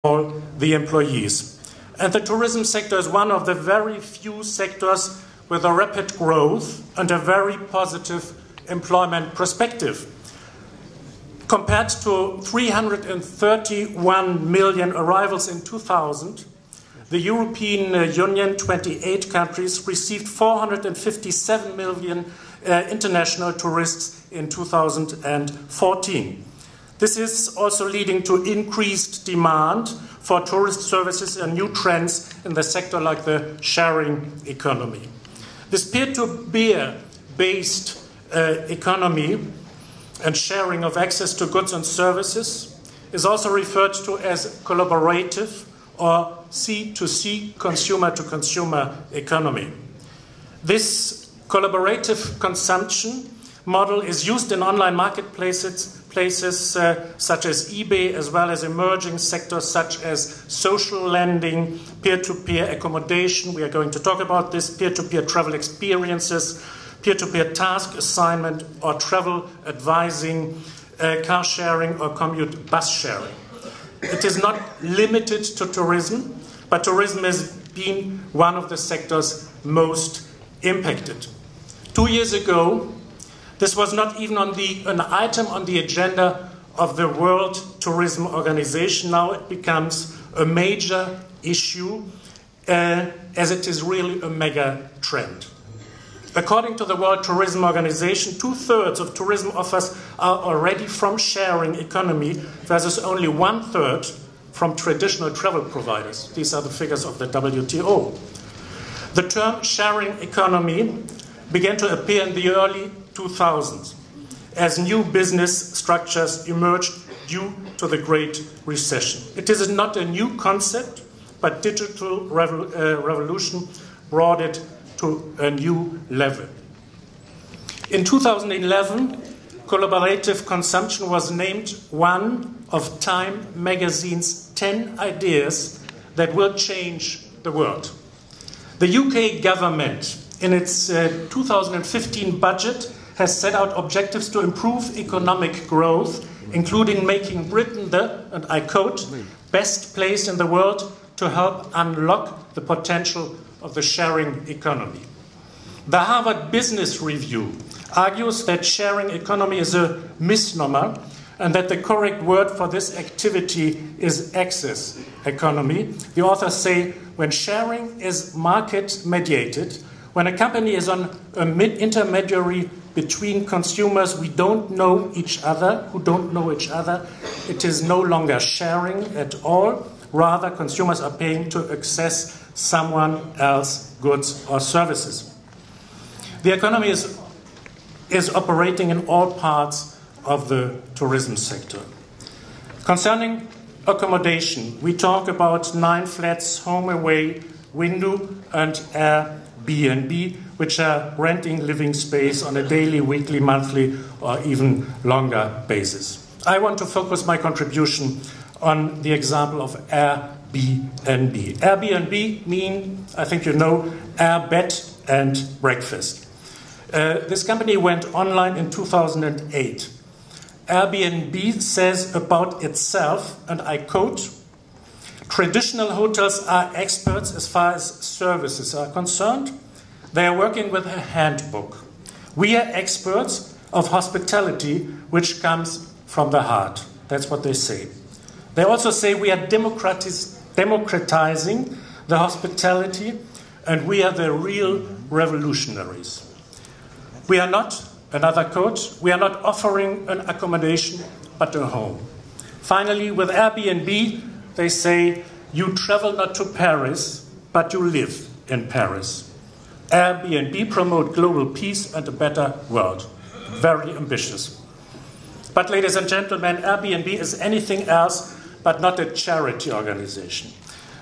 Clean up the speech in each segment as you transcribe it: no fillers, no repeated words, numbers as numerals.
all the employees. And the tourism sector is one of the very few sectors with a rapid growth and a very positive employment perspective. Compared to 331 million arrivals in 2000, the European Union, 28 countries, received 457 million international tourists in 2014. This is also leading to increased demand for tourist services and new trends in the sector like the sharing economy. This peer-to-peer based economy and sharing of access to goods and services is also referred to as collaborative or C2C, consumer-to-consumer economy. This collaborative consumption model is used in online marketplaces such as eBay, as well as emerging sectors such as social lending, peer-to-peer accommodation. We are going to talk about this, peer-to-peer travel experiences, peer-to-peer task assignment or travel advising, car sharing or commute bus sharing. It is not limited to tourism, but tourism has been one of the sectors most impacted. 2 years ago, this was not even an item on the agenda of the World Tourism Organization. Now it becomes a major issue as it is really a mega trend. According to the World Tourism Organization, 2/3 of tourism offers are already from sharing economy versus only 1/3 from traditional travel providers. These are the figures of the WTO. The term sharing economy began to appear in the early 2000s as new business structures emerged due to the Great Recession. It is not a new concept, but digital revolution brought it to a new level. In 2011, collaborative consumption was named one of Time magazine's 10 ideas that will change the world. The UK government, in its 2015 budget, has set out objectives to improve economic growth, including making Britain the, and I quote, best place in the world to help unlock the potential of the sharing economy. The Harvard Business Review argues that sharing economy is a misnomer and that the correct word for this activity is access economy. The authors say when sharing is market mediated, when a company is on an intermediary between consumers who don't know each other, it is no longer sharing at all. Rather, consumers are paying to access someone else's goods or services. The economy is operating in all parts of the tourism sector. Concerning accommodation, we talk about 9 flats, home away, window, and Airbnb, which are renting living space on a daily, weekly, monthly, or even longer basis. I want to focus my contribution on the example of Airbnb. Airbnb mean, I think you know, air, bed and breakfast. This company went online in 2008. Airbnb says about itself, and I quote, traditional hotels are experts as far as services are concerned. They are working with a handbook. We are experts of hospitality, which comes from the heart. That's what they say. They also say we are democratizing the hospitality, and we are the real revolutionaries. We are not, another quote, we are not offering an accommodation, but a home. Finally, with Airbnb, they say you travel not to Paris, but you live in Paris. Airbnb promote global peace and a better world. Very ambitious. But ladies and gentlemen, Airbnb is anything else but not a charity organization.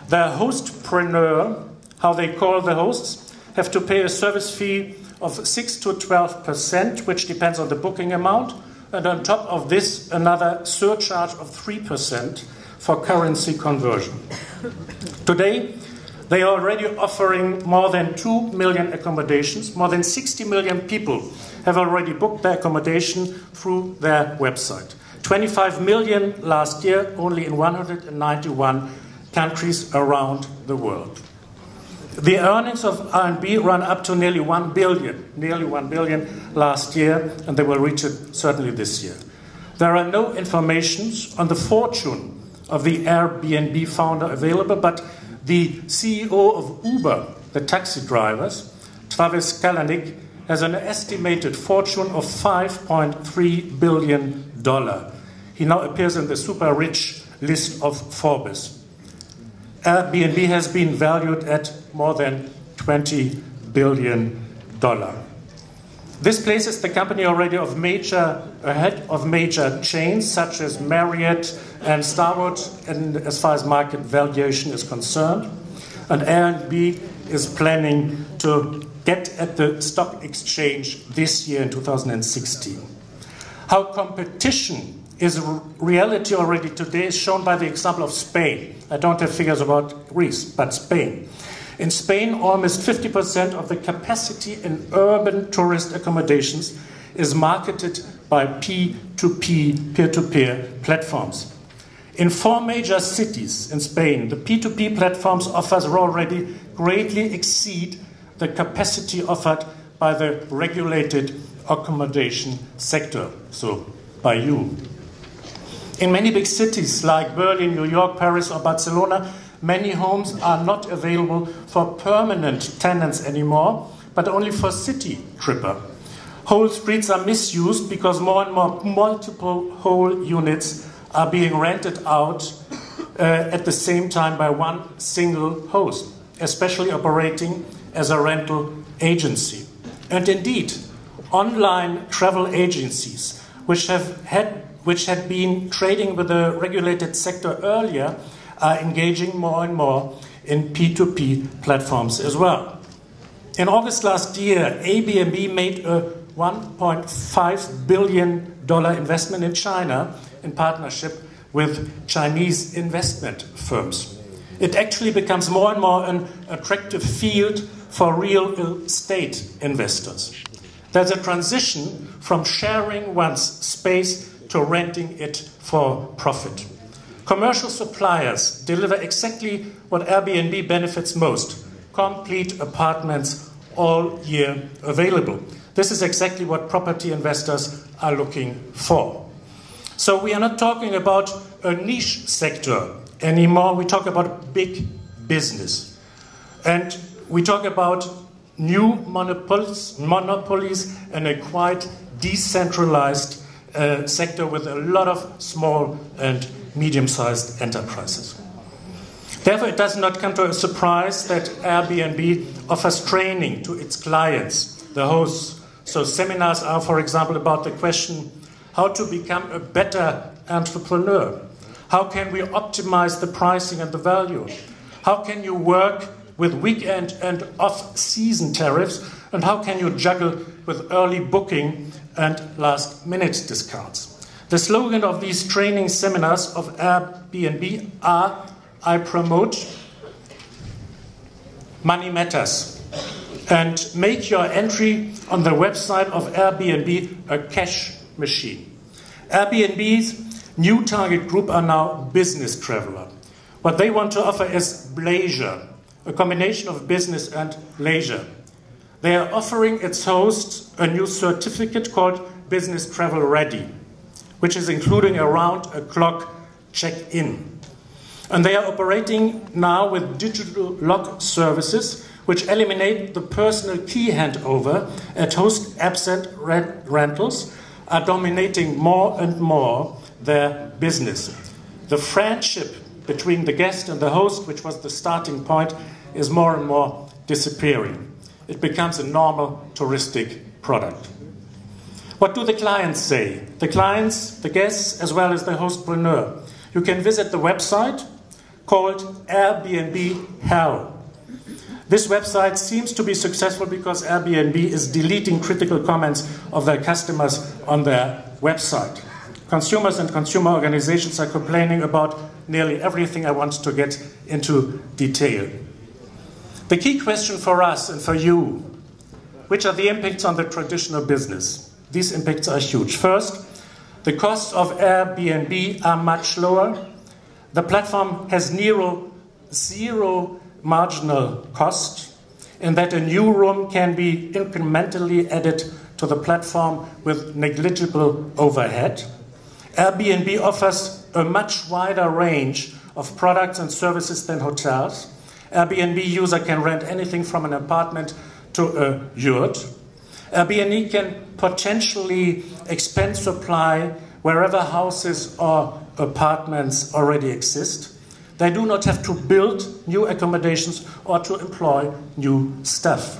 The hostpreneur, how they call the hosts, have to pay a service fee of 6 to 12%, which depends on the booking amount, and on top of this, another surcharge of 3% for currency conversion. Today, they are already offering more than 2 million accommodations. More than 60 million people have already booked their accommodation through their website. 25 million last year, only in 191 countries around the world. The earnings of Airbnb run up to nearly 1 billion last year, and they will reach it certainly this year. There are no informations on the fortune of the Airbnb founder available, but the CEO of Uber, the taxi drivers, Travis Kalanick, has an estimated fortune of $5.3 billion. He now appears in the super rich list of Forbes. Airbnb has been valued at more than $20 billion. This places the company already ahead of major chains such as Marriott and Starwood, and as far as market valuation is concerned. And Airbnb is planning to get at the stock exchange this year in 2016. How competition is reality already today is shown by the example of Spain. I don't have figures about Greece, but Spain. In Spain, almost 50% of the capacity in urban tourist accommodations is marketed by P2P, peer-to-peer platforms. In 4 major cities in Spain, the P2P platforms offers already greatly exceed the capacity offered by the regulated accommodation sector, so by you. In many big cities like Berlin, New York, Paris, or Barcelona, many homes are not available for permanent tenants anymore, but only for city tripper. Whole streets are misused because more and more multiple whole units are being rented out at the same time by one single host, especially operating as a rental agency. And indeed, online travel agencies, which had been trading with the regulated sector earlier, are engaging more and more in P2P platforms as well. In August last year, Airbnb made a $1.5 billion investment in China in partnership with Chinese investment firms. It actually becomes more and more an attractive field for real estate investors. There's a transition from sharing one's space to renting it for profit. Commercial suppliers deliver exactly what Airbnb benefits most: complete apartments all year available. This is exactly what property investors are looking for. So we are not talking about a niche sector anymore. We talk about big business. And we talk about new monopolies and a quite decentralized sector with a lot of small and medium-sized enterprises. Therefore, it does not come to a surprise that Airbnb offers training to its clients, the hosts. So seminars are, for example, about the question, how to become a better entrepreneur? How can we optimize the pricing and the value? How can you work with weekend and off-season tariffs? And how can you juggle with early booking and last-minute discounts? The slogan of these training seminars of Airbnb are, I promote money matters, and make your entry on the website of Airbnb a cash machine. Airbnb's new target group are now business traveler. What they want to offer is leisure, a combination of business and leisure. They are offering its hosts a new certificate called Business Travel Ready, which is including a round-the-clock check-in. And they are operating now with digital lock services, which eliminate the personal key handover, and host absent rentals are dominating more and more their business. The friendship between the guest and the host, which was the starting point, is more and more disappearing. It becomes a normal touristic product. What do the clients say? The clients, the guests, as well as the hostpreneur. You can visit the website called Airbnb Hell. This website seems to be successful because Airbnb is deleting critical comments of their customers on their website. Consumers and consumer organizations are complaining about nearly everything. I want to get into detail. The key question for us and for you, which are the impacts on the traditional business? These impacts are huge. First, The costs of Airbnb are much lower. The platform has zero marginal cost, in that a new room can be incrementally added to the platform with negligible overhead. Airbnb offers a much wider range of products and services than hotels. Airbnb user can rent anything from an apartment to a yurt. Airbnb can potentially expand supply wherever houses or apartments already exist. They do not have to build new accommodations or to employ new staff.